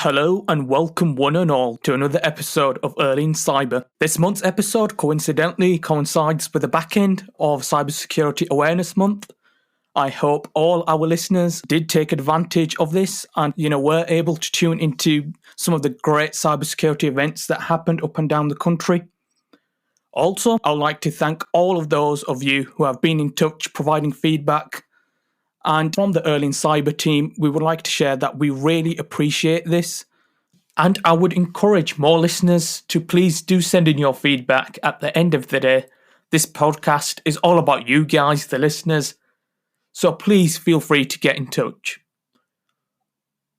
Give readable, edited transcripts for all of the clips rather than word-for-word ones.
Hello and welcome one and all to another episode of Early in Cyber. This month's episode coincidentally coincides with the back end of Cybersecurity Awareness Month. I hope all our listeners did take advantage of this and, were able to tune into some of the great cybersecurity events that happened up and down the country. Also, I'd like to thank all of those of you who have been in touch providing feedback. And from the Early in Cyber team, we would like to share that we really appreciate this. And I would encourage more listeners to please do send in your feedback at the end of the day. This podcast is all about you guys, the listeners. So please feel free to get in touch.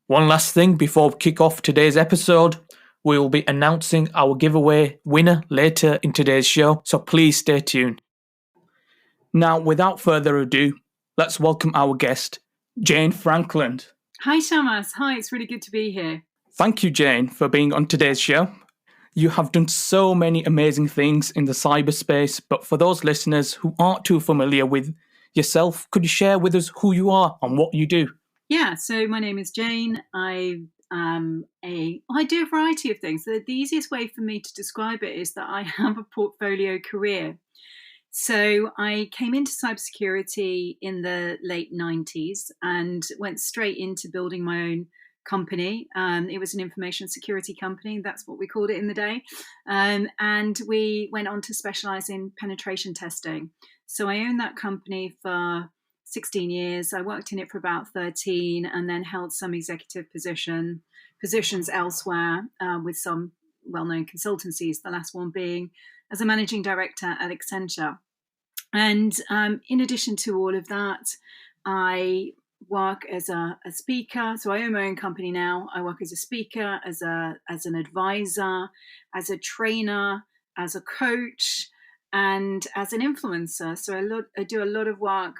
One last thing before we kick off today's episode, we will be announcing our giveaway winner later in today's show, so please stay tuned. Now, without further ado, let's welcome our guest, Jane Frankland. Hi, Shamas. Hi, it's really good to be here. Thank you, Jane, for being on today's show. You have done so many amazing things in the cyberspace, but for those listeners who aren't too familiar with yourself, could you share with us who you are and what you do? Yeah, so my name is Jane. I do a variety of things. The easiest way for me to describe it is that I have a portfolio career. So I came into cybersecurity in the late 90s and went straight into building my own company. It was an information security company. That's what we called it in the day. And we went on to specialize in penetration testing. So I owned that company for 16 years. I worked in it for about 13 and then held some executive positions elsewhere with some well-known consultancies, the last one being as a managing director at Accenture. And in addition to all of that, I work as a speaker. So I own my own company now. I work as a speaker, as an advisor, as a trainer, as a coach, and as an influencer. So I do a lot of work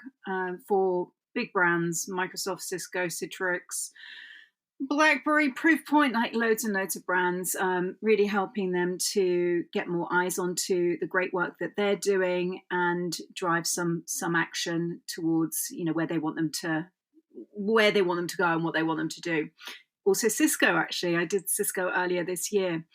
for big brands, Microsoft, Cisco, Citrix, BlackBerry, Proofpoint, like loads and loads of brands, really helping them to get more eyes onto the great work that they're doing and drive some action towards, where they want them to go and what they want them to do. Also Cisco, actually, I did Cisco earlier this year.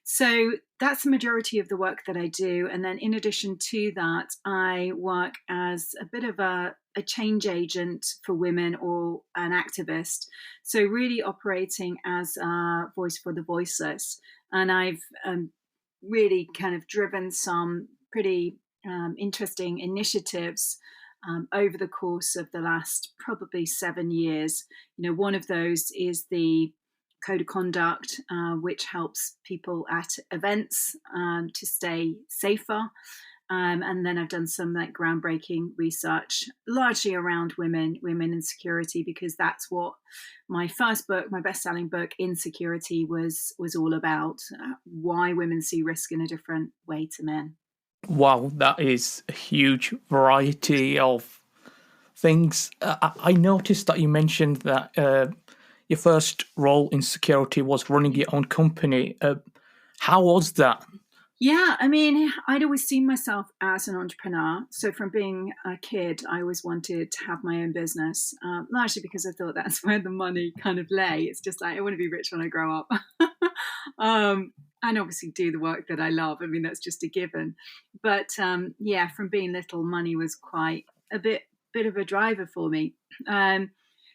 So that's the majority of the work that I do. And then in addition to that, I work as a bit of a change agent for women or an activist. So really operating as a voice for the voiceless. And I've really kind of driven some pretty interesting initiatives over the course of the last probably 7 years. One of those is the Code of Conduct, which helps people at events to stay safer. And then I've done some groundbreaking research, largely around women in security, because that's what my first book, my best-selling book, In Security, was all about, why women see risk in a different way to men. Wow, that is a huge variety of things. I noticed that you mentioned that your first role in security was running your own company. How was that? Yeah, I mean, I'd always seen myself as an entrepreneur. So from being a kid, I always wanted to have my own business, largely because I thought that's where the money kind of lay. It's just like, I want to be rich when I grow up. And obviously do the work that I love. I mean, that's just a given. But yeah, from being little, money was quite a bit of a driver for me.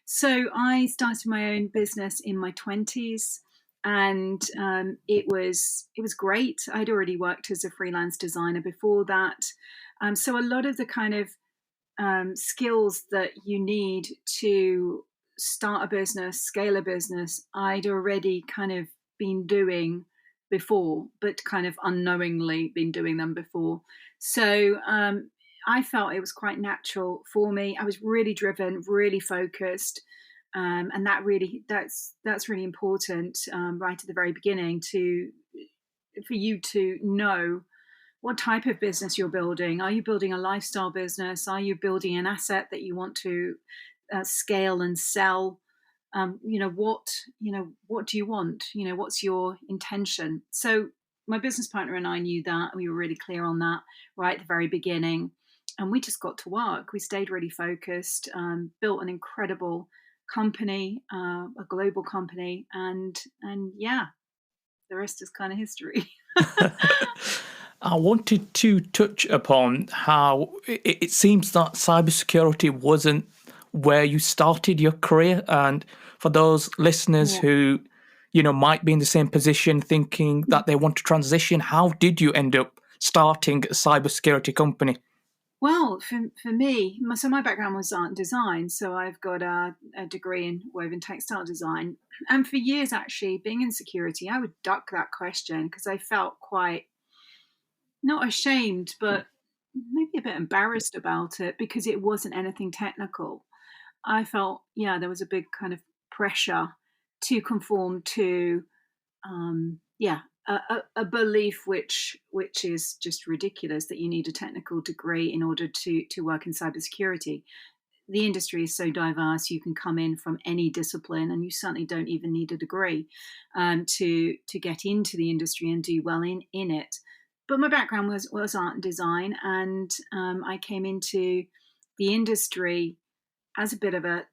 So I started my own business in my 20s. And it was great. I'd already worked as a freelance designer before that. So a lot of the kind of skills that you need to start a business, scale a business, I'd already kind of been doing before, but kind of unknowingly been doing them before. So I felt it was quite natural for me. I was really driven, really focused. And that's really important right at the very beginning for you to know what type of business you're building. Are you building a lifestyle business? Are you building an asset that you want to scale and sell? What do you want? What's your intention? So my business partner and I knew that. We were really clear on that right at the very beginning, and we just got to work. We stayed really focused, built an incredible company, a global company, and yeah, the rest is kind of history. I wanted to touch upon how it seems that cybersecurity wasn't where you started your career. And for those listeners Yeah. who, might be in the same position thinking that they want to transition, how did you end up starting a cybersecurity company? Well, for me, so my background was art and design. So I've got a degree in woven textile design. And for years, actually, being in security, I would duck that question because I felt quite, not ashamed, but maybe a bit embarrassed about it because it wasn't anything technical. I felt, yeah, there was a big kind of pressure to conform to, yeah, a belief which is just ridiculous, that you need a technical degree in order to work in cybersecurity. The industry is so diverse; you can come in from any discipline, and you certainly don't even need a degree to get into the industry and do well in it. But my background was art and design, and I came into the industry as a bit of a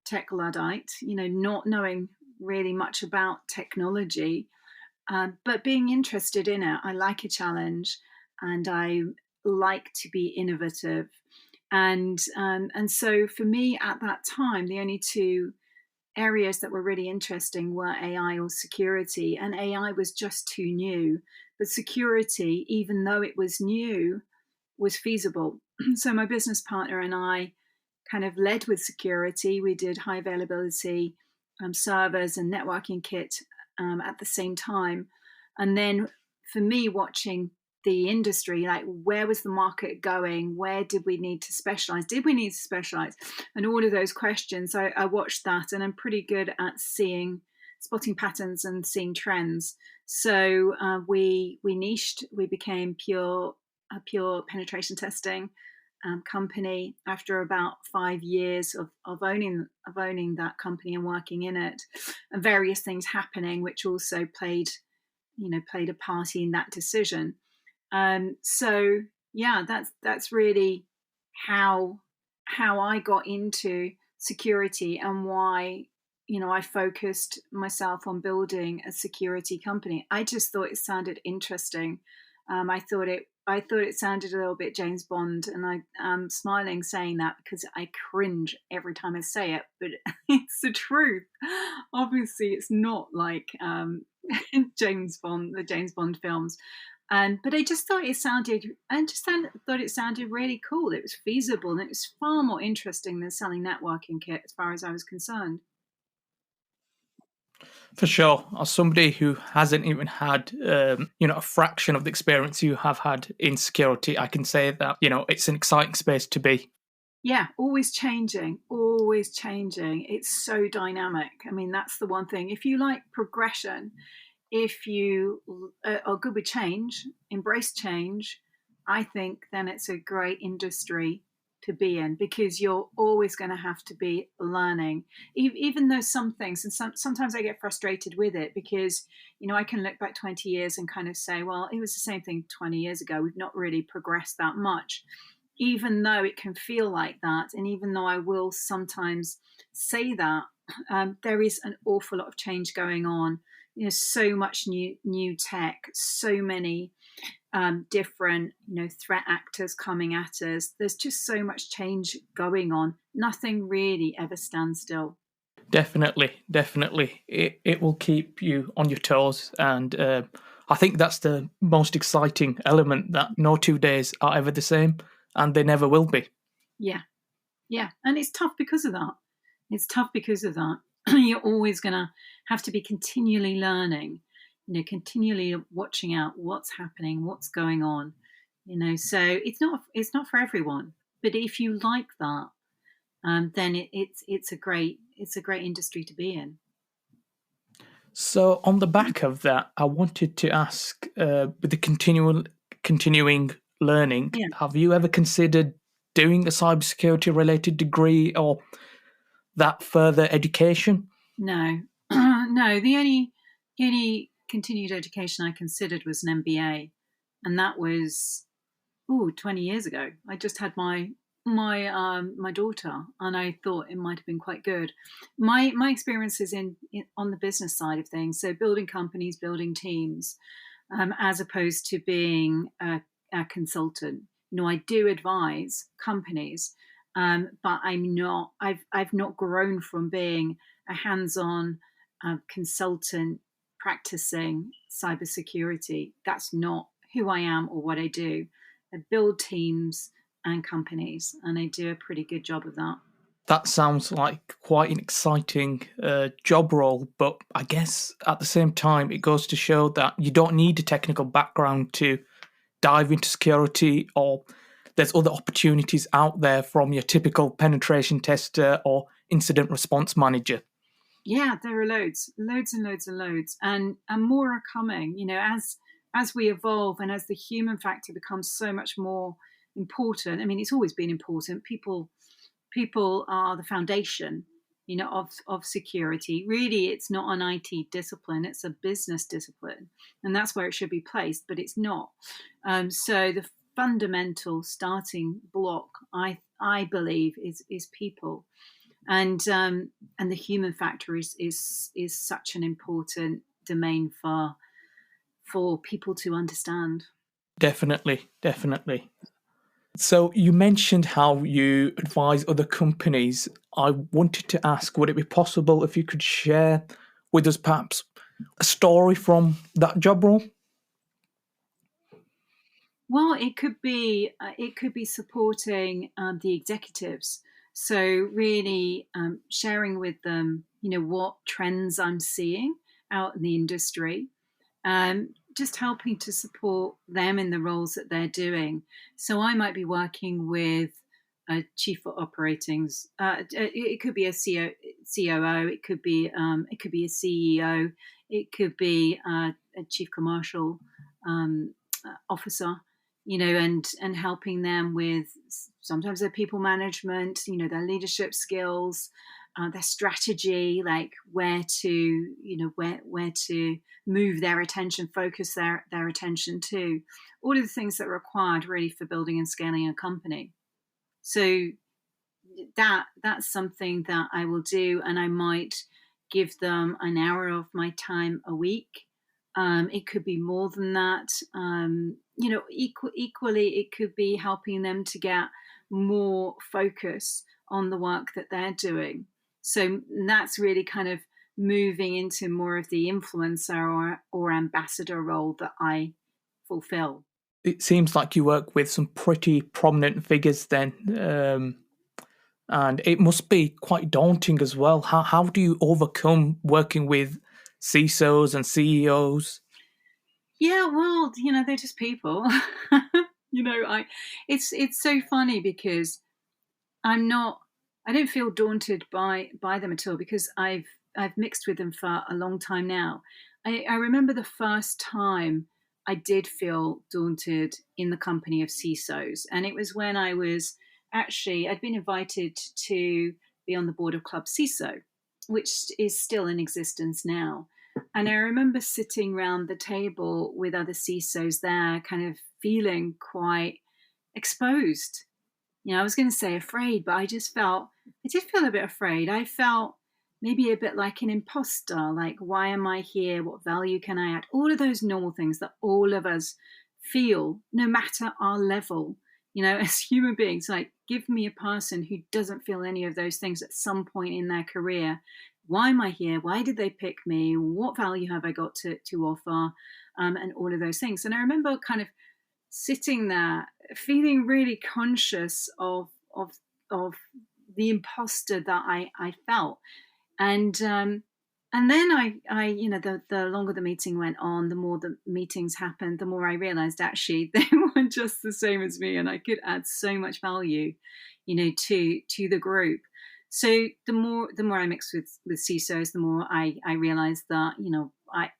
tech Luddite, not knowing really much about technology, but being interested in it. I like a challenge, and I like to be innovative. And so for me at that time, the only two areas that were really interesting were AI or security, and AI was just too new. But security, even though it was new, was feasible. So my business partner and I kind of led with security. We did high availability servers and networking kit at the same time. And then for me, watching the industry, like where was the market going? Where did we need to specialize? Did we need to specialize? And all of those questions, I watched that, and I'm pretty good at spotting patterns and seeing trends. So we niched. We became pure penetration testing company after about 5 years of owning that company and working in it, and various things happening which also played a part in that decision. So yeah, that's really how I got into security, and why I focused myself on building a security company. I just thought it sounded interesting. I thought it sounded a little bit James Bond, and I'm smiling saying that because I cringe every time I say it, but it's the truth. Obviously, it's not like James Bond, the James Bond films, but I just thought it sounded, thought it sounded really cool. It was feasible, and it was far more interesting than selling networking kit, as far as I was concerned. For sure, as somebody who hasn't even had, a fraction of the experience you have had in security, I can say that, it's an exciting space to be. Yeah, always changing, always changing. It's so dynamic. I mean, that's the one thing. If you like progression, if you are good with change, embrace change, I think then it's a great industry to be in, because you're always going to have to be learning, even though some things, and sometimes I get frustrated with it, because I can look back 20 years and kind of say, well, it was the same thing 20 years ago. We've not really progressed that much, even though it can feel like that. And even though I will sometimes say that, there is an awful lot of change going on. So much new tech, so many different threat actors coming at us. There's just so much change going on. Nothing really ever stands still. Definitely. It will keep you on your toes. And I think that's the most exciting element, that no 2 days are ever the same, and they never will be. Yeah, yeah. And it's tough because of that. It's tough because of that. You're always going to have to be continually learning, continually watching out what's happening, what's going on. So it's not for everyone. But if you like that, then it's a great industry to be in. So, on the back of that, I wanted to ask, with the continuing learning, Yeah. have you ever considered doing a cybersecurity related degree or that further education? No, no. The only continued education I considered was an MBA, and that was 20 years ago. I just had my My daughter, and I thought it might have been quite good. My experience is in on the business side of things, so building companies, building teams, as opposed to being a consultant. I do advise companies, but I'm not. I've not grown from being a hands-on consultant practicing cybersecurity. That's not who I am or what I do. I build teams and companies, and I do a pretty good job of that. That sounds like quite an exciting job role, but I guess at the same time, it goes to show that you don't need a technical background to dive into security, or there's other opportunities out there from your typical penetration tester or incident response manager. Yeah, there are loads and loads and loads, and more are coming. As we evolve and as the human factor becomes so much more important. I mean, it's always been important. People are the foundation, of security. Really, it's not an IT discipline; it's a business discipline, and that's where it should be placed. But it's not. So the fundamental starting block, I believe, is people, and the human factor is such an important domain for people to understand. Definitely, definitely. So you mentioned how you advise other companies. I wanted to ask, would it be possible if you could share with us perhaps a story from that job role? Well, it could be supporting the executives. So really sharing with them, what trends I'm seeing out in the industry, just helping to support them in the roles that they're doing. So I might be working with a chief operating. It could be a COO. It could be a CEO. It could be a chief commercial officer. And helping them with sometimes their people management. Their leadership skills, their strategy, like where to move their attention, focus their attention to, all of the things that are required really for building and scaling a company. So that's something that I will do, and I might give them an hour of my time a week. It could be more than that. Equally, it could be helping them to get more focus on the work that they're doing. So that's really kind of moving into more of the influencer or ambassador role that I fulfill. It seems like you work with some pretty prominent figures then, and it must be quite daunting as well. How do you overcome working with CISOs and CEOs? Yeah, well, they're just people. I it's so funny because I'm not I don't feel daunted by them at all, because I've mixed with them for a long time now. I remember the first time I did feel daunted in the company of CISOs, and it was when I'd been invited to be on the board of Club CISO, which is still in existence now. And I remember sitting round the table with other CISOs there, kind of feeling quite exposed. I was going to say afraid, but I did feel a bit afraid. I felt maybe a bit like an imposter, like, why am I here? What value can I add? All of those normal things that all of us feel, no matter our level, as human beings. Like, give me a person who doesn't feel any of those things at some point in their career. Why am I here? Why did they pick me? What value have I got to offer? And all of those things. And I remember kind of sitting there feeling really conscious of the imposter that I felt. And then the longer the meeting went on, the more the meetings happened, the more I realized actually they weren't just the same as me, and I could add so much value, to the group. So the more I mixed with CISOs, the more I realized that,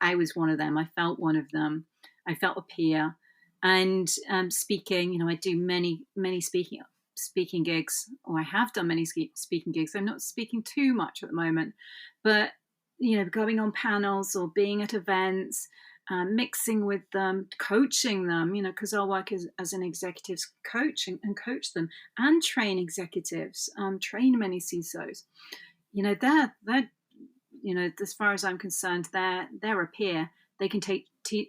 I was one of them. I felt one of them. I felt a peer. And speaking, I do many speaking gigs, or I have done many speaking gigs. I'm not speaking too much at the moment, but going on panels or being at events, mixing with them, coaching them, because I'll work as an executives coach and coach them and train executives, train many CISOs. They're as far as I'm concerned, they're a peer. They can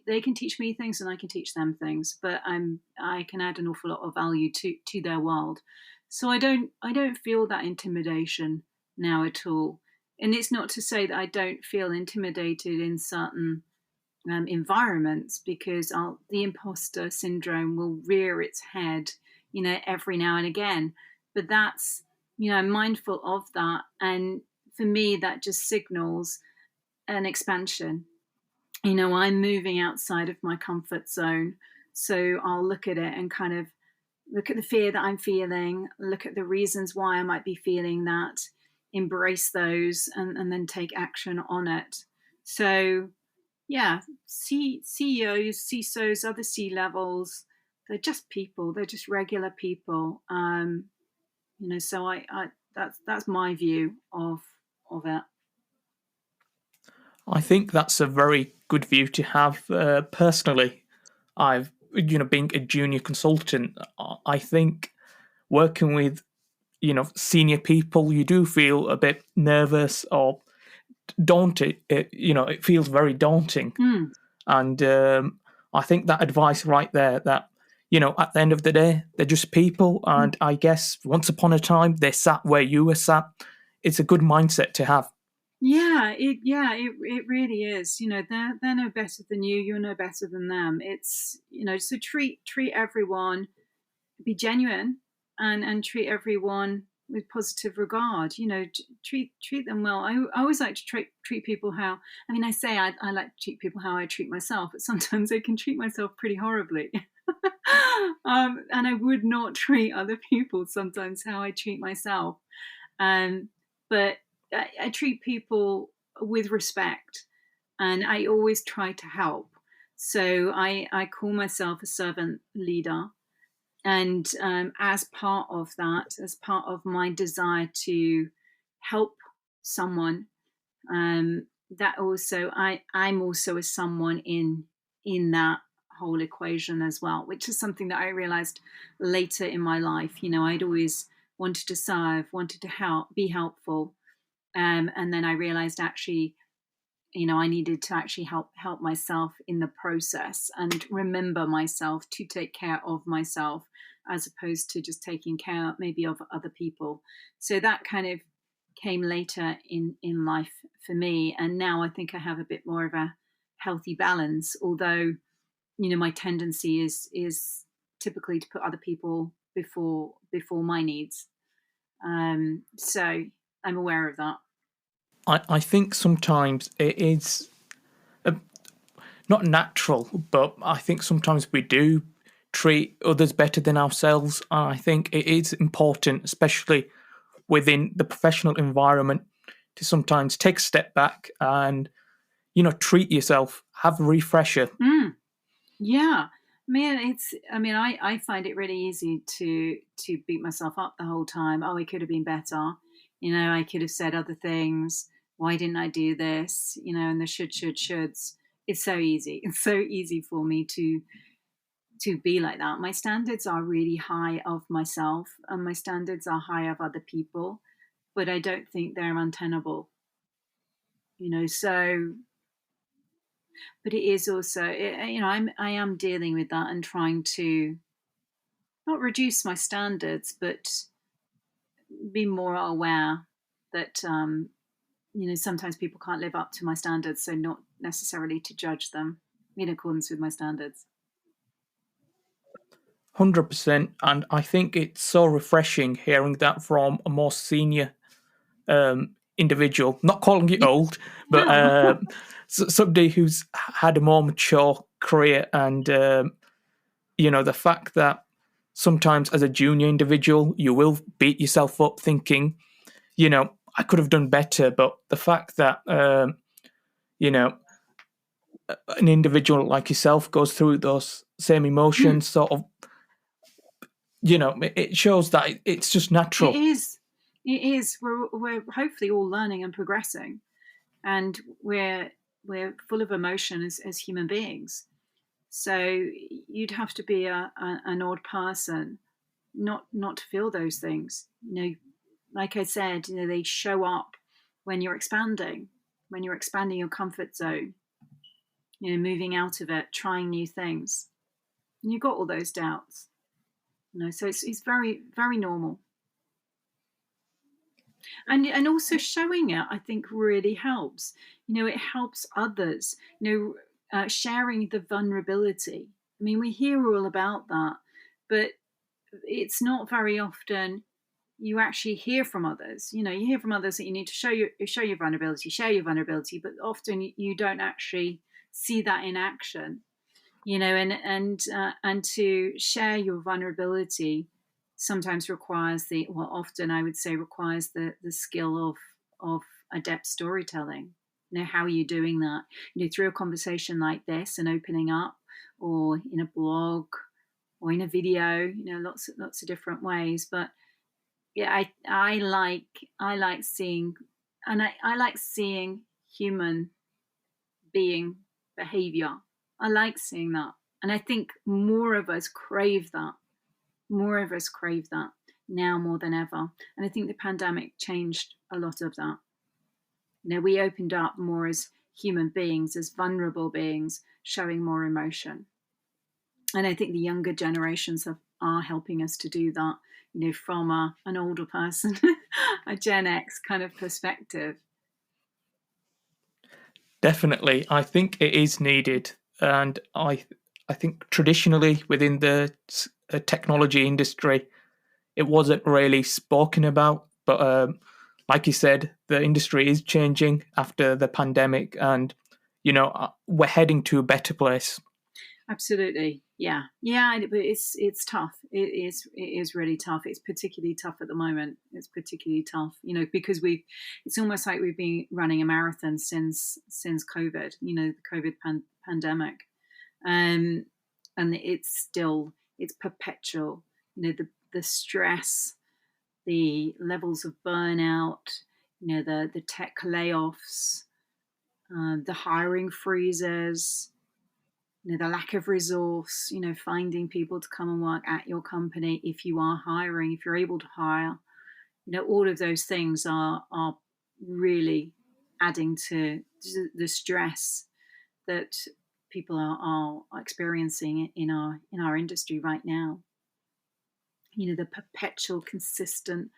they can teach me things and I can teach them things, but I can add an awful lot of value to their world. So I don't feel that intimidation now at all. And it's not to say that I don't feel intimidated in certain environments, because the imposter syndrome will rear its head, every now and again. But that's, I'm mindful of that. And for me, that just signals an expansion. I'm moving outside of my comfort zone. So I'll look at it and kind of look at the fear that I'm feeling, look at the reasons why I might be feeling that, embrace those, and then take action on it. So yeah, CEOs, CISOs, other C-levels, they're just people. They're just regular people. So I that's my view of it. I think that's a very good view to have. Personally, I've being a junior consultant, I think working with senior people, you do feel a bit nervous or daunted. It feels very daunting, and I think that advice right there, that at the end of the day, they're just people, and I guess once upon a time they sat where you were sat. It's a good mindset to have. It really is. They're no better than you. You're no better than them. It's so treat everyone, be genuine, and treat everyone with positive regard. Treat them well. I always like to treat people how. I say I like to treat people how I treat myself, but sometimes I can treat myself pretty horribly. And I would not treat other people sometimes how I treat myself. But I treat people with respect, and I always try to help. So I call myself a servant leader. And as part of that, as part of my desire to help someone, that also I'm also a someone in that whole equation as well, which is something that I realized later in my life. I'd always wanted to serve, wanted to help, be helpful, and then I realized actually, I needed to actually help myself in the process and remember myself to take care of myself, as opposed to just taking care maybe of other people. So that kind of came later in life for me. And now I think I have a bit more of a healthy balance, although, my tendency is typically to put other people before my needs. So I'm aware of that. I think sometimes it is not natural, but I think sometimes we do treat others better than ourselves. And I think it is important, especially within the professional environment, to sometimes take a step back and, treat yourself, have a refresher. Yeah. I find it really easy to beat myself up the whole time. Oh, it could have been better. I could have said other things. Why didn't I do this? And the shoulds. It's so easy. It's so easy for me to be like that. My standards are really high of myself, and my standards are high of other people, but I don't think they're untenable. So, but it is also, I am dealing with that and trying to not reduce my standards, but be more aware that sometimes people can't live up to my standards, so not necessarily to judge them in accordance with my standards. 100%. And I think it's so refreshing hearing that from a more senior individual. Not calling you old, but somebody who's had a more mature career. And, the fact that sometimes as a junior individual, you will beat yourself up thinking, I could have done better. But the fact that, an individual like yourself goes through those same emotions, sort of, it shows that it's just natural. It is. We're hopefully all learning and progressing, and we're we're full of emotion as human beings. So you'd have to be an odd person not to feel those things. Like I said, they show up when you're expanding your comfort zone, moving out of it, trying new things. And you've got all those doubts. So it's very, very normal. And also showing it, I think, really helps. It helps others. Sharing the vulnerability. I mean, we hear all about that, but it's not very often you actually hear from others. You hear from others that you need to show your vulnerability, share your vulnerability, but often you don't actually see that in action. And to share your vulnerability sometimes often I would say requires the skill of adept storytelling. How are you doing that? Through a conversation like this and opening up, or in a blog, or in a video. Lots of different ways. But yeah, I like seeing, and I like seeing human being behavior. I like seeing that, and I think more of us crave that. More of us crave that now more than ever. And I think the pandemic changed a lot of that. We opened up more as human beings, as vulnerable beings, showing more emotion. And I think the younger generations are helping us to do that, from an older person, a Gen X kind of perspective. Definitely, I think it is needed, and I think traditionally within the technology industry, it wasn't really spoken about. But like you said, the industry is changing after the pandemic, and we're heading to a better place. Absolutely, yeah. But it's tough. It is really tough. It's particularly tough at the moment. It's particularly tough, because it's almost like we've been running a marathon since COVID. The COVID pandemic, and it's perpetual. The stress, the levels of burnout, the tech layoffs, the hiring freezes, the lack of resource, finding people to come and work at your company if you are hiring, if you're able to hire, all of those things are really adding to the stress that people are experiencing in our industry right now. The perpetual, consistent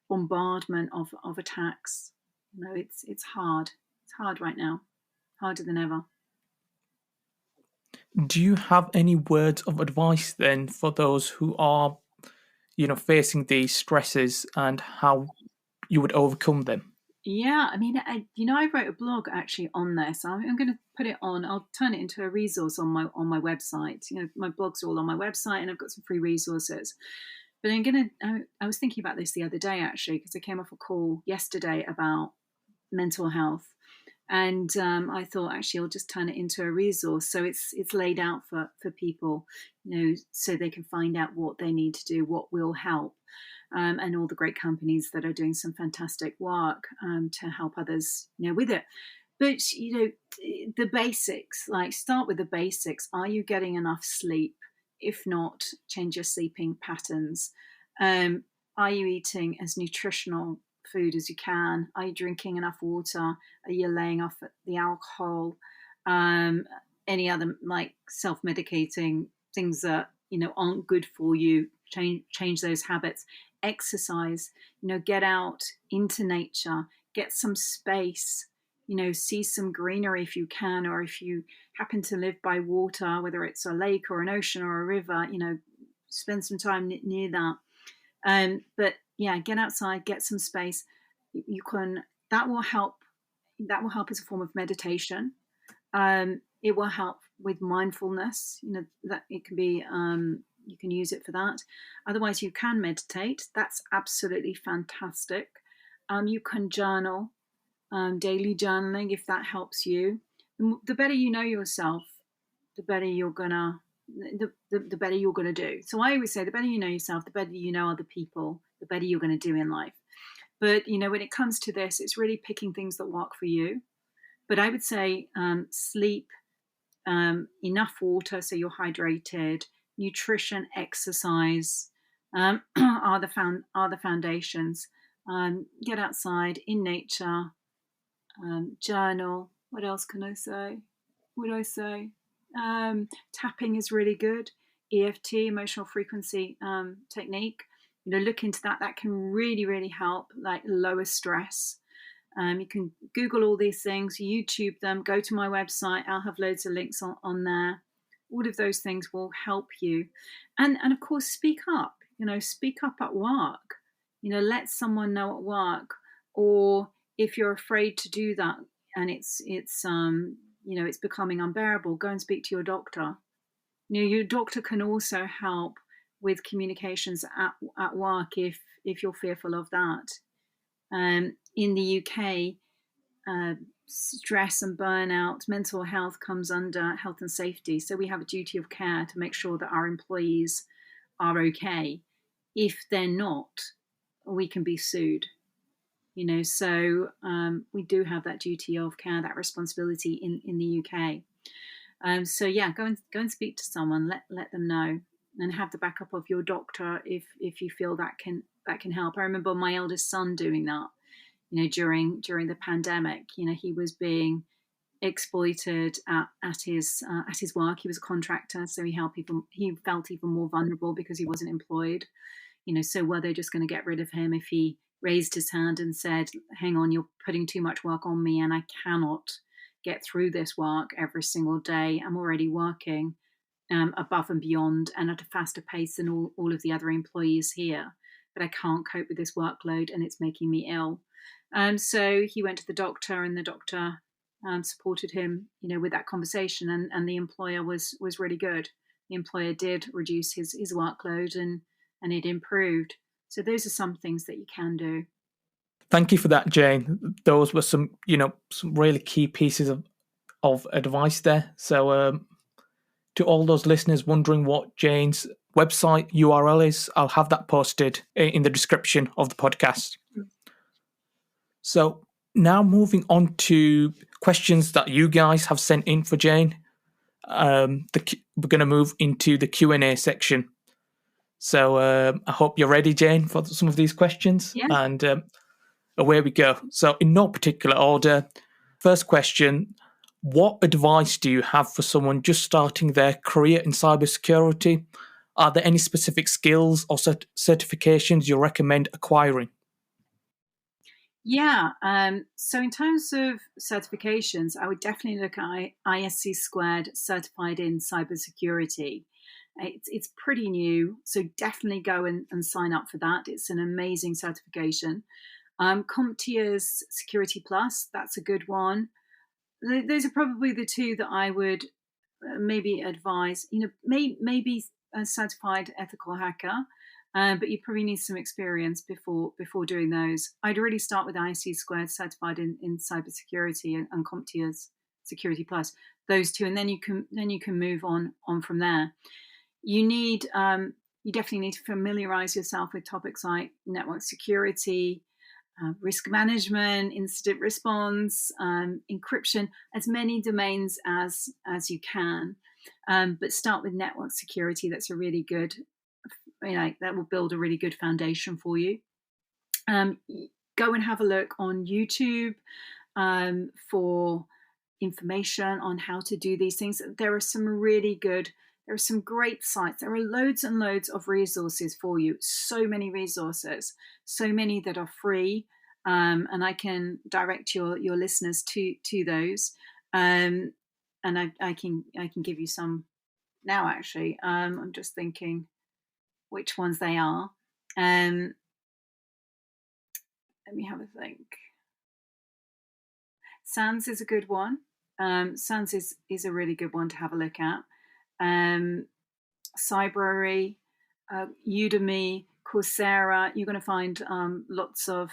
bombardment of attacks. It's hard. It's hard right now, harder than ever. Do you have any words of advice then for those who are, facing these stresses, and how you would overcome them? Yeah, I mean, I wrote a blog actually on this. I'm going to put it on. I'll turn it into a resource on my website. My blogs are all on my website, and I've got some free resources. But I was thinking about this the other day actually, because I came off a call yesterday about mental health. And I thought, actually, I'll just turn it into a resource. So it's laid out for people, so they can find out what they need to do, what will help, and all the great companies that are doing some fantastic work to help others, with it. But, the basics, like start with the basics. Are you getting enough sleep? If not, change your sleeping patterns. Are you eating as nutritional food as you can? Are you drinking enough water? Are you laying off the alcohol? Any other like self-medicating things that aren't good for you? Change those habits. Exercise. Get out into nature. Get some space. See some greenery if you can, or if you happen to live by water, whether it's a lake or an ocean or a river. Spend some time near that. But yeah, get outside, get some space. That will help as a form of meditation. It will help with mindfulness, that it can be, you can use it for that. Otherwise you can meditate. That's absolutely fantastic. You can journal, daily journaling, if that helps you. The better you know yourself, the better you're gonna the better you're going to do. So I always say the better you know yourself, the better you know other people, the better you're going to do in life. But, when it comes to this, it's really picking things that work for you. But I would say sleep, enough water so you're hydrated, nutrition, exercise are the foundations. Get outside in nature, journal. What else can I say? What do I say? Tapping is really good. EFT, emotional frequency technique. Look into that. That can really, really help, like lower stress. You can Google all these things, YouTube them, go to my website. I'll have loads of links on there. All of those things will help you. And of course, speak up. Speak up at work. Let someone know at work. Or if you're afraid to do that and it's becoming unbearable, go and speak to your doctor. Your doctor can also help with communications at work if you're fearful of that. In the UK, stress and burnout, mental health comes under health and safety. So we have a duty of care to make sure that our employees are okay. If they're not, we can be sued. So we do have that duty of care, that responsibility in the UK. So yeah, go and speak to someone. Let them know, and have the backup of your doctor if you feel that can help. I remember my eldest son doing that. During the pandemic, he was being exploited at his work. He was a contractor, so he felt even more vulnerable because he wasn't employed. So were they just going to get rid of him if he raised his hand and said, "Hang on, you're putting too much work on me, and I cannot get through this work every single day. I'm already working above and beyond and at a faster pace than all of the other employees here, but I can't cope with this workload and it's making me ill." So he went to the doctor, and the doctor supported him, with that conversation, and the employer was really good. The employer did reduce his workload, and it improved. So those are some things that you can do. Thank you for that, Jane. Those were some really key pieces of advice there. So to all those listeners wondering what Jane's website URL is, I'll have that posted in the description of the podcast. So now moving on to questions that you guys have sent in for Jane. We're going to move into the Q&A section. So I hope you're ready, Jane, for some of these questions. Yeah. And away we go. So in no particular order, first question, what advice do you have for someone just starting their career in cybersecurity? Are there any specific skills or certifications you recommend acquiring? Yeah. So in terms of certifications, I would definitely look at ISC Squared certified in cybersecurity. It's pretty new, so definitely go and sign up for that. It's an amazing certification. CompTIA's Security Plus, that's a good one. Those are probably the two that I would maybe advise. Maybe a certified ethical hacker, but you probably need some experience before doing those. I'd really start with IC Squared certified in cybersecurity and CompTIA's Security Plus, those two, and then you can move on from there. You definitely need to familiarize yourself with topics like network security, risk management, incident response, encryption, as many domains as you can. But start with network security. That's a really good, that will build a really good foundation for you. Go and have a look on YouTube for information on how to do these things. There are some great sites. There are loads and loads of resources for you. So many resources, so many that are free. And I can direct your listeners to those. And I can give you some now, actually. I'm just thinking which ones they are. Let me have a think. SANS is a good one. SANS is a really good one to have a look at. Cybrary, Udemy, Coursera. You're going to find lots of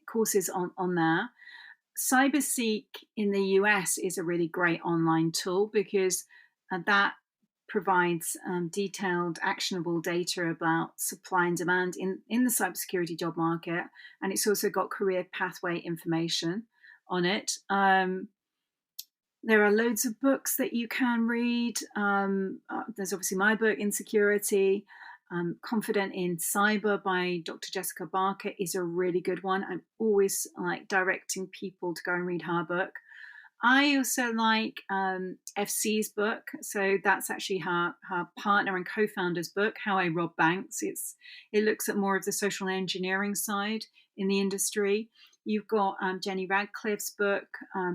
courses on there. CyberSeek in the US is a really great online tool because that provides detailed, actionable data about supply and demand in the cybersecurity job market. And it's also got career pathway information on it. There are loads of books that you can read. There's obviously my book, Insecurity. Confident in Cyber by Dr. Jessica Barker is a really good one. I'm always directing people to go and read her book. I also like FC's book. So that's actually her partner and co-founder's book, How I Rob Banks. It looks at more of the social engineering side in the industry. You've got Jenny Radcliffe's book,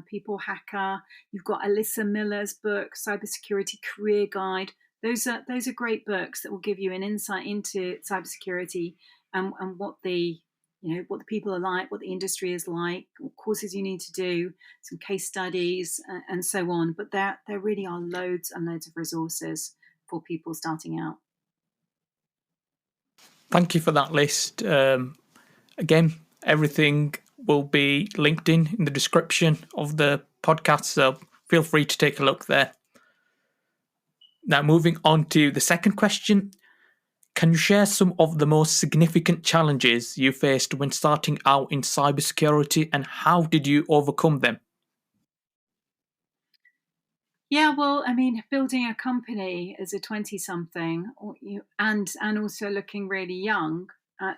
People Hacker. You've got Alyssa Miller's book, Cybersecurity Career Guide. Those are great books that will give you an insight into cybersecurity and what the people are like, what the industry is like, what courses you need to do, some case studies, and so on. But there really are loads and loads of resources for people starting out. Thank you for that list. Again, everything will be linked in the description of the podcast, so feel free to take a look there. Now, moving on to the second question. Can you share some of the most significant challenges you faced when starting out in cybersecurity, and how did you overcome them? Yeah, well, I mean, building a company as a 20-something, and also looking really young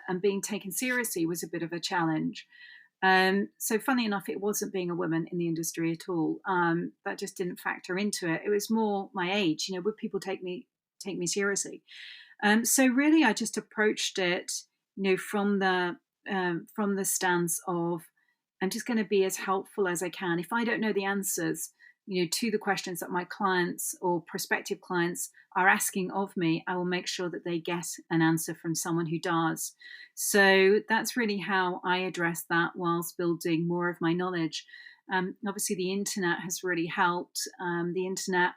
and being taken seriously was a bit of a challenge. So funny enough, it wasn't being a woman in the industry at all. That just didn't factor into it. It was more my age. Would people take me seriously? So really, I just approached it, from the stance of I'm just going to be as helpful as I can. If I don't know the answers, to the questions that my clients or prospective clients are asking of me, I will make sure that they get an answer from someone who does. So that's really how I address that whilst building more of my knowledge. Obviously, the internet has really helped. The internet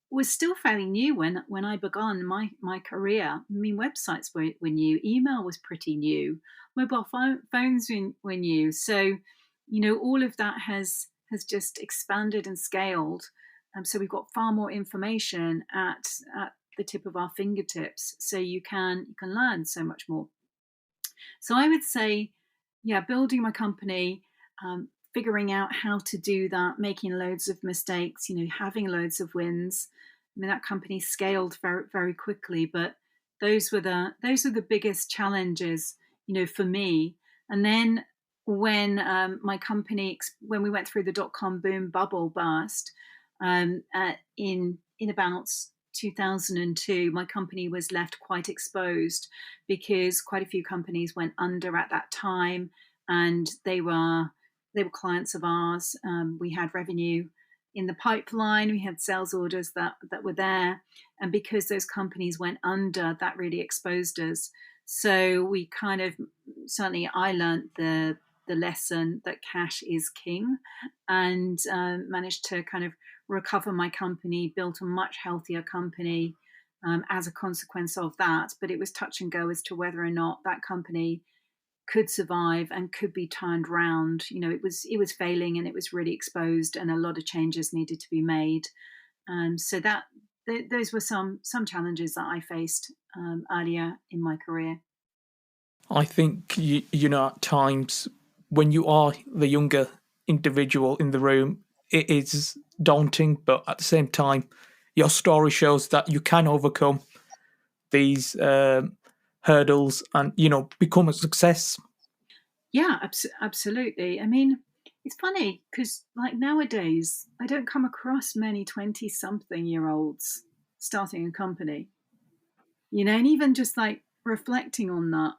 was still fairly new when I began my career. I mean, websites were new, email was pretty new, mobile phones were new. So, all of that has just expanded and scaled. So we've got far more information at the tip of our fingertips. So you can learn so much more. So I would say, building my company, figuring out how to do that, making loads of mistakes, having loads of wins. I mean, that company scaled very, very quickly, but those are the biggest challenges, for me. And then when my company, when we went through the dot-com boom bubble burst in about 2002, my company was left quite exposed because quite a few companies went under at that time, and they were clients of ours. We had revenue in the pipeline, we had sales orders that were there, and because those companies went under, that really exposed us. So we certainly I learned the lesson that cash is king, and managed to kind of recover my company, built a much healthier company as a consequence of that. But it was touch and go as to whether or not that company could survive and could be turned around. It was failing and it was really exposed, and a lot of changes needed to be made. So those were some challenges that I faced earlier in my career. I think at times when you are the younger individual in the room, it is daunting, but at the same time, your story shows that you can overcome these hurdles and become a success. Yeah, absolutely. I mean, it's funny because nowadays I don't come across many 20-something-year-olds starting a company, and even just reflecting on that,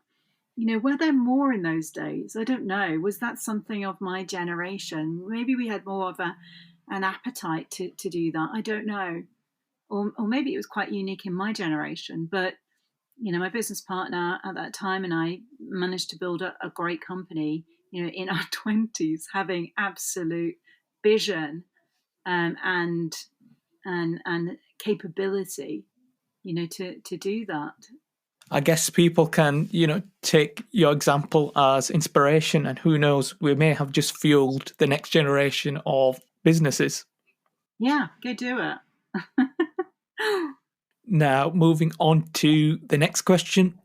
were there more in those days? I don't know. Was that something of my generation? Maybe we had more of an appetite to do that. I don't know. Or maybe it was quite unique in my generation. But, my business partner at that time and I managed to build a great company, in our 20s, having absolute vision and capability, to do that. I guess people can, take your example as inspiration, and who knows, we may have just fueled the next generation of businesses. Yeah, go do it. Now, moving on to the next question.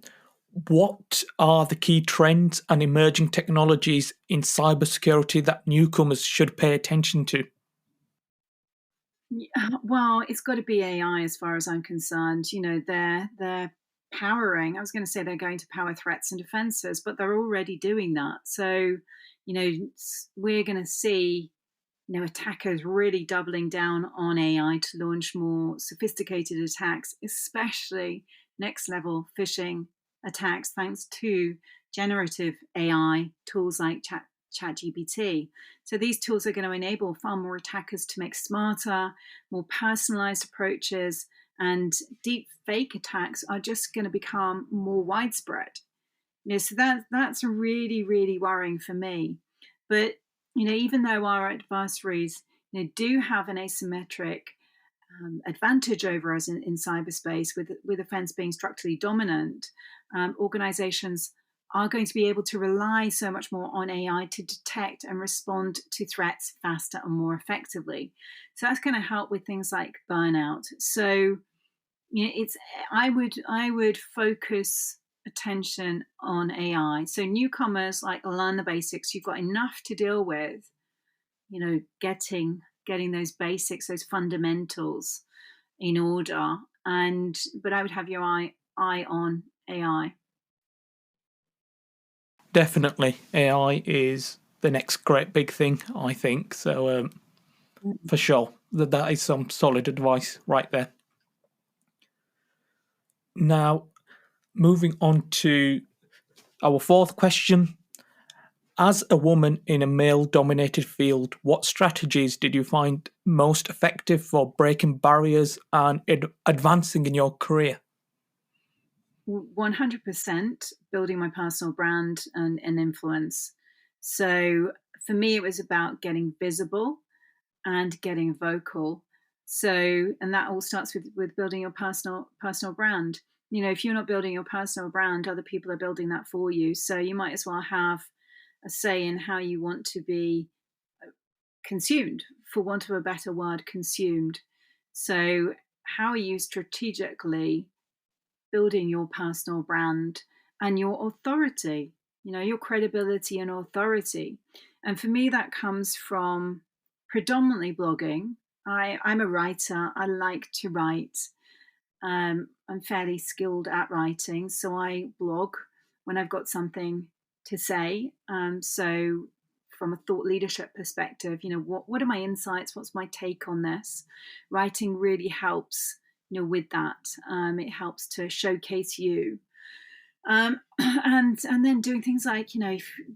what are the key trends and emerging technologies in cybersecurity that newcomers should pay attention to? Well, it's got to be AI as far as I'm concerned. They're powering. I was going to say they're going to power threats and defenses, but they're already doing that. So, we're going to see attackers really doubling down on AI to launch more sophisticated attacks, especially next level phishing attacks, thanks to generative AI tools like ChatGPT. So these tools are going to enable far more attackers to make smarter, more personalized approaches, and deep fake attacks are just going to become more widespread. So that's really, really worrying for me. But even though our adversaries do have an asymmetric advantage over us in cyberspace, with offense being structurally dominant, organizations are going to be able to rely so much more on AI to detect and respond to threats faster and more effectively. So that's going to help with things like burnout. So I would focus attention on AI. So newcomers, like, learn the basics. You've got enough to deal with, getting those basics, those fundamentals in order. But I would have your eye on AI. Definitely, AI is the next great big thing, I think. So for sure, that is some solid advice right there. Now, moving on to our fourth question. As a woman in a male-dominated field, what strategies did you find most effective for breaking barriers and advancing in your career? 100% building my personal brand and influence. So for me, it was about getting visible and getting vocal. So, and that all starts with building your personal brand. If you're not building your personal brand, other people are building that for you. So you might as well have a say in how you want to be consumed, for want of a better word, consumed. So how are you strategically building your personal brand and your authority, your credibility and authority? And for me, that comes from predominantly blogging. I'm a writer. I like to write. I'm fairly skilled at writing, so I blog when I've got something to say. So from a thought leadership perspective, what are my insights? What's my take on this? Writing really helps, with that. It helps to showcase you. And then doing things like,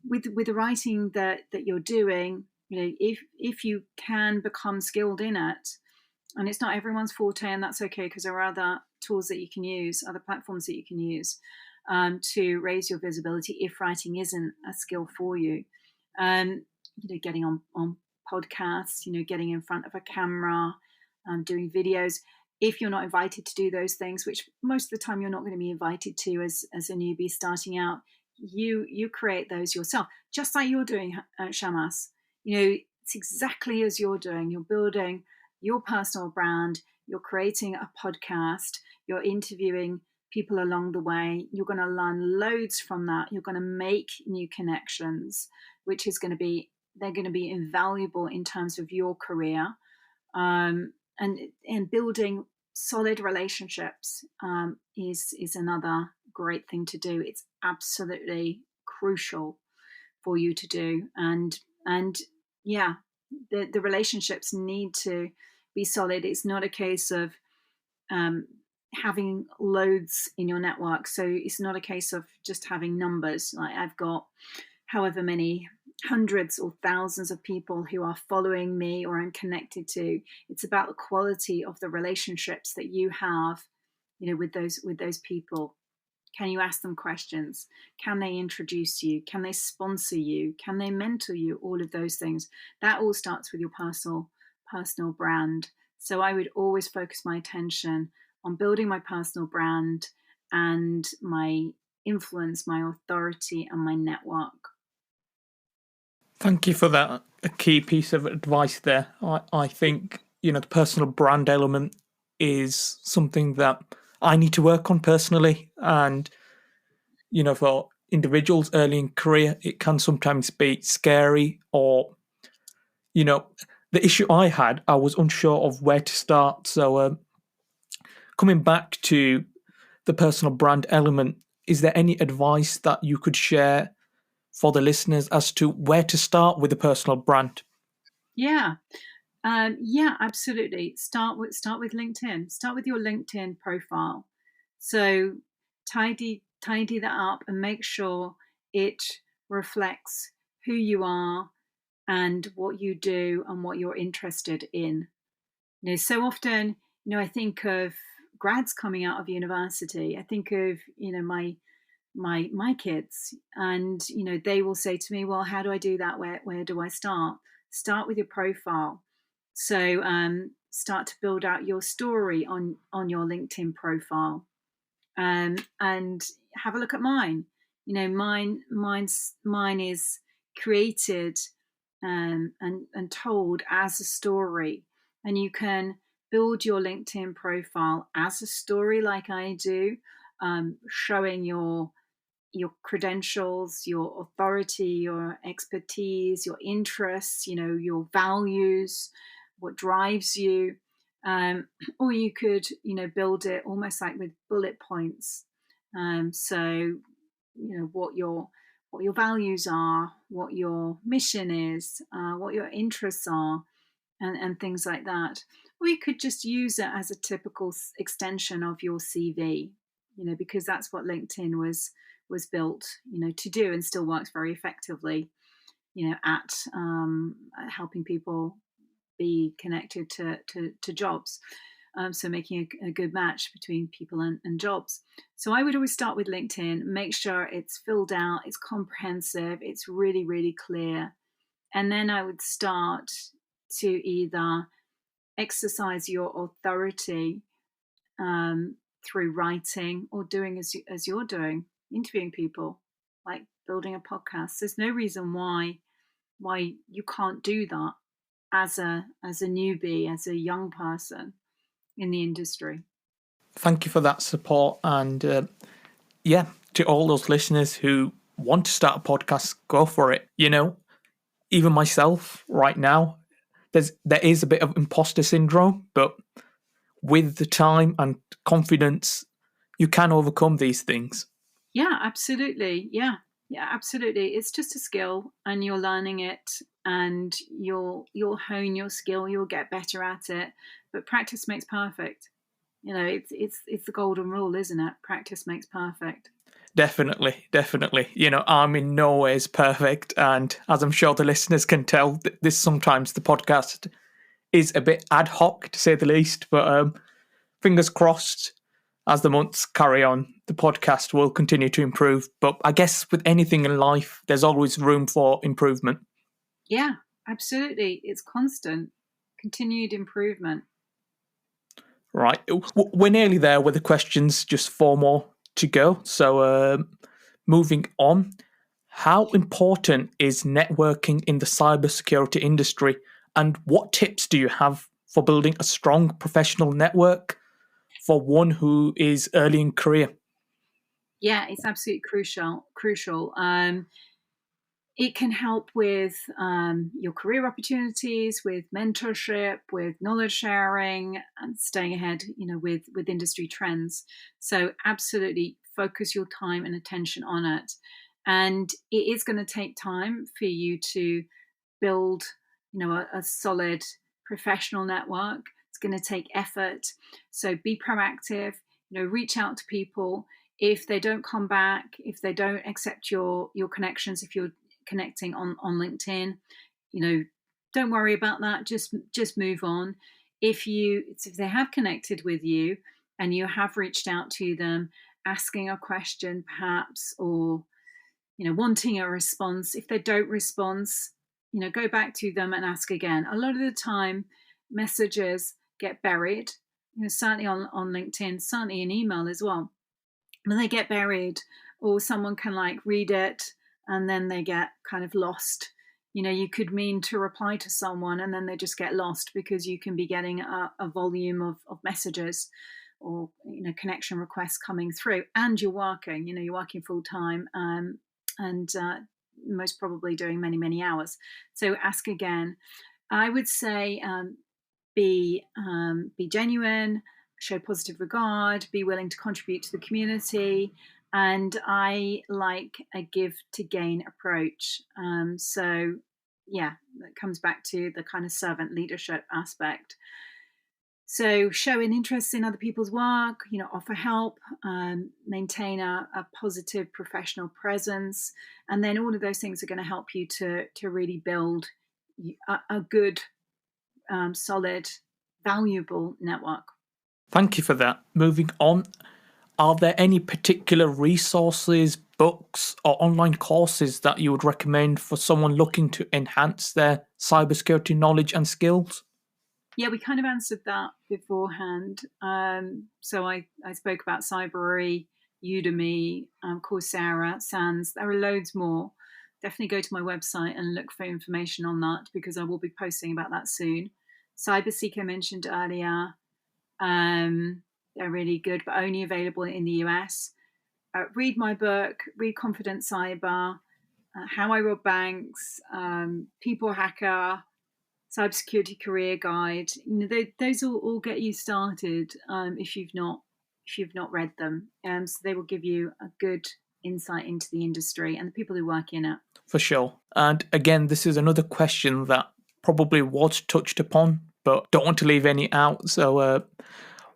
with the writing that you're doing, if you can become skilled in it, and it's not everyone's forte, and that's okay, because there are other tools that you can use, other platforms that you can use to raise your visibility if writing isn't a skill for you. Getting on podcasts, getting in front of a camera, doing videos. If you're not invited to do those things, which most of the time you're not going to be invited to as a newbie starting out, you create those yourself, just like you're doing, Shamas. It's exactly as you're doing. You're building your personal brand, you're creating a podcast, you're interviewing people along the way. You're going to learn loads from that. You're going to make new connections, which is going to be, they're going to be invaluable in terms of your career. And building solid relationships is another great thing to do. It's absolutely crucial for you to do. And yeah, the relationships need to be solid. It's not a case of having loads in your network. So it's not a case of just having numbers. Like, I've got however many hundreds or thousands of people who are following me or I'm connected to. It's about the quality of the relationships that you have, with those people. Can you ask them questions? Can they introduce you? Can they sponsor you? Can they mentor you? All of those things. That all starts with your personal brand. So I would always focus my attention on building my personal brand and my influence, my authority, and my network. Thank you for that. A key piece of advice there. I think, the personal brand element is something that I need to work on personally. And for individuals early in career, it can sometimes be scary, or, the issue I had, I was unsure of where to start. So coming back to the personal brand element, is there any advice that you could share for the listeners as to where to start with a personal brand? Yeah. Yeah, absolutely. Start with LinkedIn. Start with your LinkedIn profile. So tidy that up and make sure it reflects who you are and what you do and what you're interested in. So often, I think of grads coming out of university. I think of, my kids, and they will say to me, well, how do I do that? Where do I start? Start with your profile. So start to build out your story on your LinkedIn profile, and have a look at mine. Mine is created and told as a story, and you can build your LinkedIn profile as a story, like I do, showing your credentials, your authority, your expertise, your interests, your values, what drives you. Or you could, build it almost like with bullet points. So, what your values are, what your mission is, what your interests are, and things like that. Or you could just use it as a typical extension of your CV, because that's what LinkedIn was built, to do, and still works very effectively, at helping people be connected to jobs. So making a good match between people and jobs. So I would always start with LinkedIn, make sure it's filled out, it's comprehensive, it's really, really clear. And then I would start to either exercise your authority through writing, or doing as you're doing, interviewing people, like building a podcast. There's no reason why you can't do that as a newbie, as a young person in the industry. Thank you for that support. And to all those listeners who want to start a podcast, go for it. Even myself right now, there is a bit of imposter syndrome, but with the time and confidence, you can overcome these things. Yeah, absolutely. Yeah, absolutely. It's just a skill, and you're learning it, and you'll hone your skill. You'll get better at it. But practice makes perfect. It's the golden rule, isn't it? Practice makes perfect. Definitely. I'm in no ways perfect, and as I'm sure the listeners can tell, this sometimes the podcast is a bit ad hoc, to say the least. But fingers crossed, as the months carry on, the podcast will continue to improve. But I guess with anything in life, there's always room for improvement. Yeah, absolutely. It's constant, continued improvement. Right. We're nearly there with the questions, just 4 more to go. So moving on, how important is networking in the cybersecurity industry, and what tips do you have for building a strong professional network for one who is early in career? Yeah, it's absolutely crucial. It can help with your career opportunities, with mentorship, with knowledge sharing, and staying ahead, with industry trends. So absolutely focus your time and attention on it. And it is going to take time for you to build, a solid professional network. It's going to take effort. So be proactive, reach out to people. If they don't come back, if they don't accept your connections, if you're connecting on LinkedIn, don't worry about that. Just move on. If they have connected with you and you have reached out to them, asking a question perhaps, or wanting a response, if they don't respond, go back to them and ask again. A lot of the time messages get buried, certainly on LinkedIn, certainly in email as well, but they get buried, or someone can read it and then they get kind of lost. You could mean to reply to someone and then they just get lost because you can be getting a volume of messages. connection requests coming through, and you're working full time, and most probably doing many, many hours. So ask again. I would say be genuine, show positive regard, be willing to contribute to the community, and I like a give to gain approach. So yeah, that comes back to the kind of servant leadership aspect. So show an interest in other people's work, offer help, maintain a positive professional presence, and then all of those things are going to help you to really build a good, solid, valuable network. Thank you for that. Moving on, are there any particular resources, books, or online courses that you would recommend for someone looking to enhance their cybersecurity knowledge and skills? Yeah, we kind of answered that beforehand. So I spoke about Cybery, Udemy, Coursera, Sans. There are loads more. Definitely go to my website and look for information on that, because I will be posting about that soon. CyberSeek I mentioned earlier. They're really good, but only available in the US. Read my book, Read Confident Cyber, How I Rob Banks, People Hacker, Cybersecurity Career Guide. Those all get you started if you've not read them. So they will give you a good insight into the industry and the people who work in it. For sure. And again, this is another question that probably was touched upon, but don't want to leave any out. So,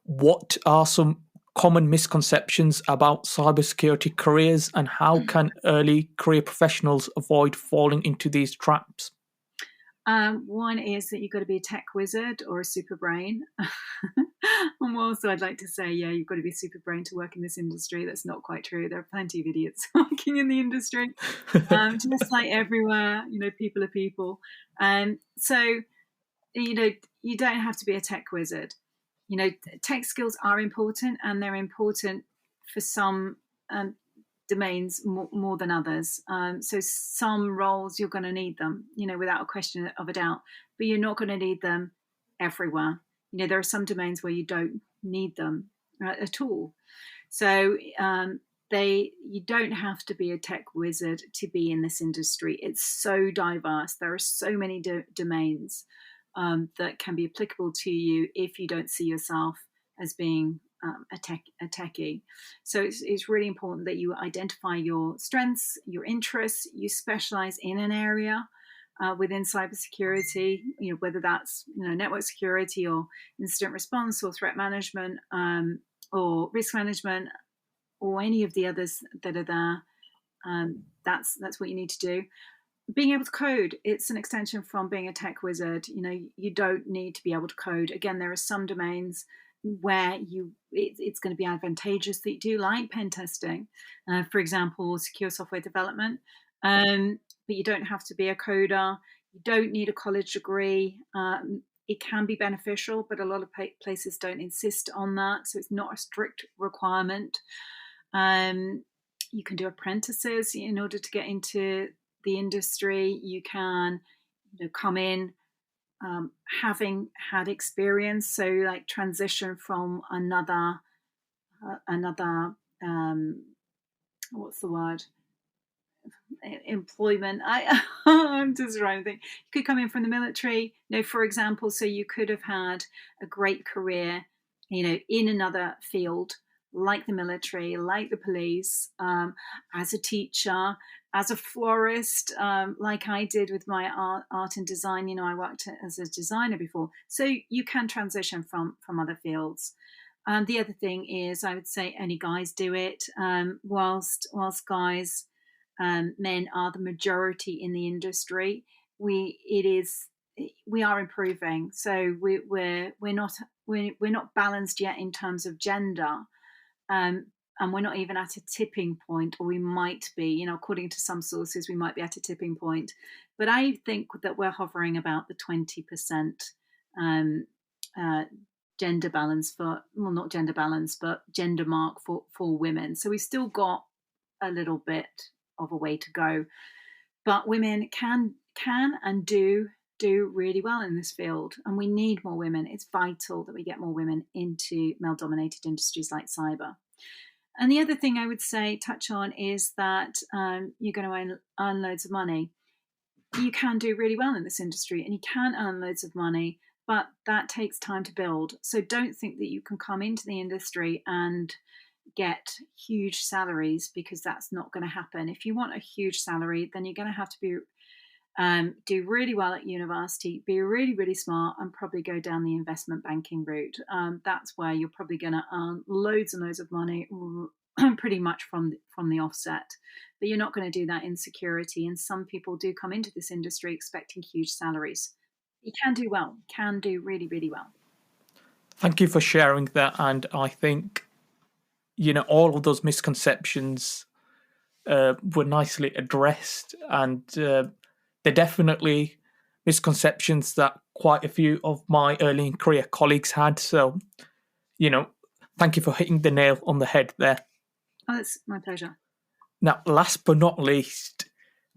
what are some common misconceptions about cybersecurity careers, and how can early career professionals avoid falling into these traps? One is that you've got to be a tech wizard or a super brain. And also, I'd like to say, yeah, you've got to be a super brain to work in this industry. That's not quite true. There are plenty of idiots working in the industry, just like everywhere. People are people. So, you don't have to be a tech wizard. Tech skills are important, and they're important for some domains more than others. So some roles you're going to need them, without a question of a doubt, but you're not going to need them everywhere. There are some domains where you don't need them at all. So you don't have to be a tech wizard to be in this industry. It's so diverse. There are so many domains that can be applicable to you if you don't see yourself as being a techie. So it's really important that you identify your strengths, your interests, you specialize in an area within cybersecurity, whether that's network security or incident response or threat management or risk management or any of the others that are there. That's what you need to do. Being able to code, it's an extension from being a tech wizard. You don't need to be able to code. Again, there are some domains where it's going to be advantageous that you do, like pen testing, for example, secure software development. But you don't have to be a coder. You don't need a college degree. It can be beneficial, but a lot of places don't insist on that, so it's not a strict requirement. You can do apprentices in order to get into the industry. You can come in having had experience, so like transition from another what's the word, employment. I'm just trying to think. You could come in from the military, for example, so you could have had a great career in another field, like the military, like the police, as a teacher, as a florist, like I did with my art and design. I worked as a designer before. So you can transition from other fields. The other thing is, I would say only guys do it. Whilst guys, men are the majority in the industry, we are improving. So we're not balanced yet in terms of gender. And we're not even at a tipping point, or we might be, according to some sources, we might be at a tipping point. But I think that we're hovering about the 20% gender balance not gender balance, but gender mark for women. So we've still got a little bit of a way to go. But women can and do do really well in this field, and we need more women. It's vital that we get more women into male-dominated industries like cyber. And the other thing I would say, touch on, is that you're going to earn loads of money. You can do really well in this industry and you can earn loads of money, but that takes time to build. So don't think that you can come into the industry and get huge salaries, because that's not going to happen. If you want a huge salary, then you're going to have to be do really well at university, be really, really smart, and probably go down the investment banking route. That's where you're probably going to earn loads and loads of money pretty much from the offset. But you're not going to do that in security. And some people do come into this industry expecting huge salaries. You can do well, can do really, really well. Thank you for sharing that. And I think, all of those misconceptions were nicely addressed, and they're definitely misconceptions that quite a few of my early career colleagues had. So, thank you for hitting the nail on the head there. Oh, it's my pleasure. Now, last but not least,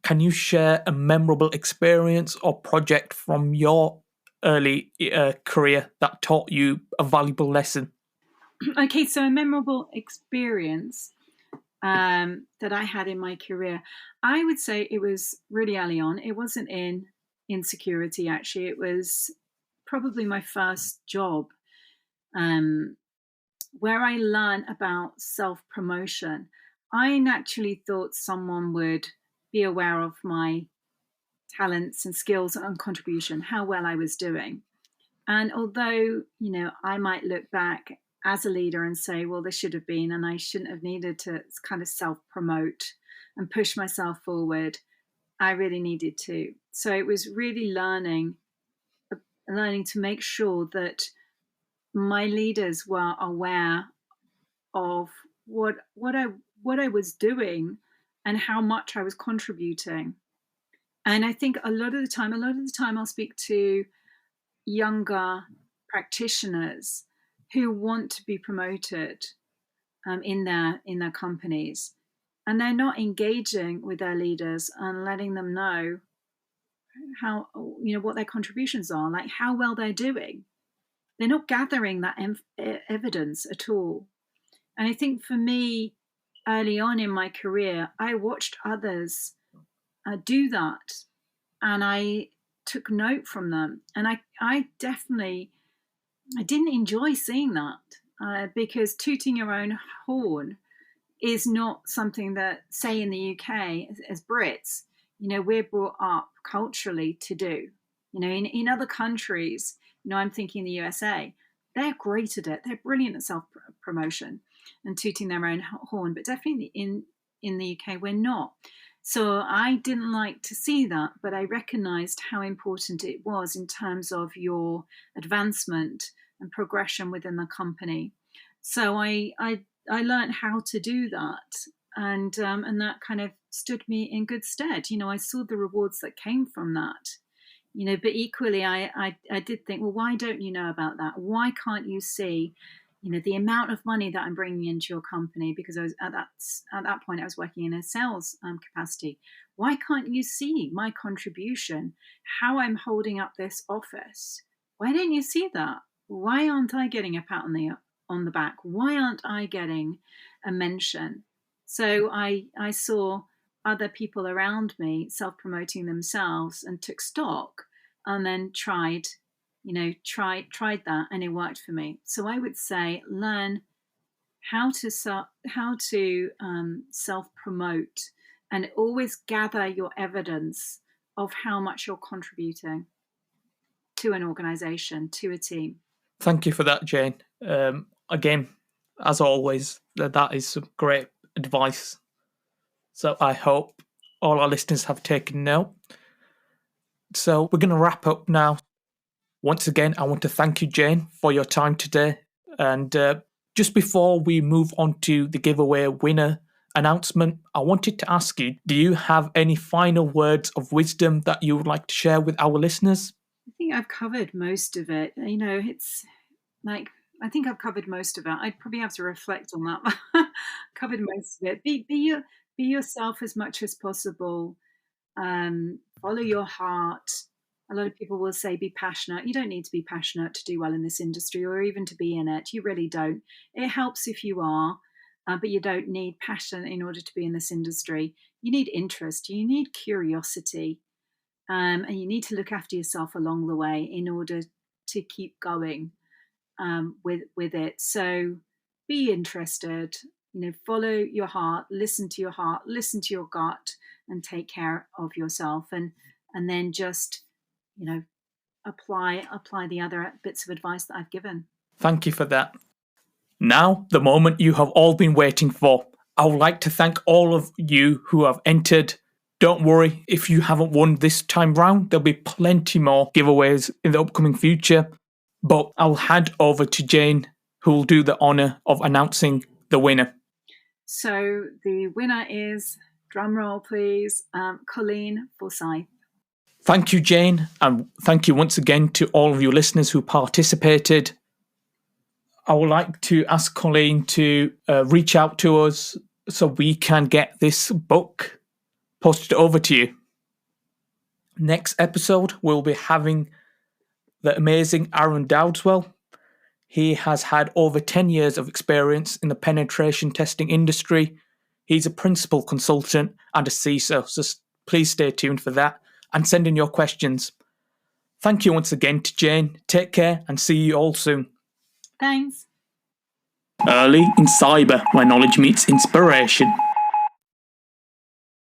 can you share a memorable experience or project from your early career that taught you a valuable lesson? Okay, so a memorable experience that I had in my career, I would say it was really early on. It wasn't in security, actually. It was probably my first job, where I learned about self-promotion. I naturally thought someone would be aware of my talents and skills and contribution, how well I was doing. And although, I might look back as a leader and say, well, this should have been, and I shouldn't have needed to kind of self-promote and push myself forward, I really needed to. So it was really learning to make sure that my leaders were aware of what I was doing and how much I was contributing. And I think a lot of the time I'll speak to younger practitioners who want to be promoted in their companies, and they're not engaging with their leaders and letting them know how, what their contributions are, like how well they're doing. They're not gathering that evidence at all. And I think for me, early on in my career, I watched others do that, and I took note from them. And I didn't enjoy seeing that, because tooting your own horn is not something that, say, in the UK, as Brits, we're brought up culturally to do. In other countries, I'm thinking the USA, they're great at it. They're brilliant at self-promotion and tooting their own horn, but definitely in the UK, we're not. So I didn't like to see that, but I recognized how important it was in terms of your advancement and progression within the company. So I learned how to do that, and that kind of stood me in good stead. I saw the rewards that came from that. But equally, I did think, well, why don't you know about that? Why can't you see, the amount of money that I'm bringing into your company? Because I was at that point I was working in a sales capacity. Why can't you see my contribution? How I'm holding up this office? Why don't you see that? Why aren't I getting a pat on the back? Why aren't I getting a mention? So I saw other people around me self-promoting themselves and took stock, and then tried that, and it worked for me. So I would say learn how to self-promote, and always gather your evidence of how much you're contributing to an organization, to a team. Thank you for that, Jane. Again, as always, that is some great advice. So I hope all our listeners have taken note. So we're going to wrap up now. Once again, I want to thank you, Jane, for your time today. And just before we move on to the giveaway winner announcement, I wanted to ask you, do you have any final words of wisdom that you would like to share with our listeners? I think I've covered most of it. It's like, I think I've covered most of it. I'd probably have to reflect on that. Covered most of it. Be yourself as much as possible. Follow your heart. A lot of people will say be passionate. You don't need to be passionate to do well in this industry or even to be in it. You really don't. It helps if you are, but you don't need passion in order to be in this industry. You need interest, you need curiosity, and you need to look after yourself along the way in order to keep going with it. So be interested, follow your heart, listen to your gut, and take care of yourself, and then just apply the other bits of advice that I've given. Thank you for that. Now, the moment you have all been waiting for. I would like to thank all of you who have entered. Don't worry if you haven't won this time round, there'll be plenty more giveaways in the upcoming future. But I'll hand over to Jane, who will do the honour of announcing the winner. So the winner is, drumroll please, Colleen Forsyth. Thank you, Jane, and thank you once again to all of you listeners who participated. I would like to ask Colleen to reach out to us so we can get this book posted over to you. Next episode, we'll be having the amazing Aaron Dowdswell. He has had over 10 years of experience in the penetration testing industry. He's a principal consultant and a CISO, so please stay tuned for that and send in your questions. Thank you once again to Jane. Take care and see you all soon. Thanks. Early in cyber, where knowledge meets inspiration.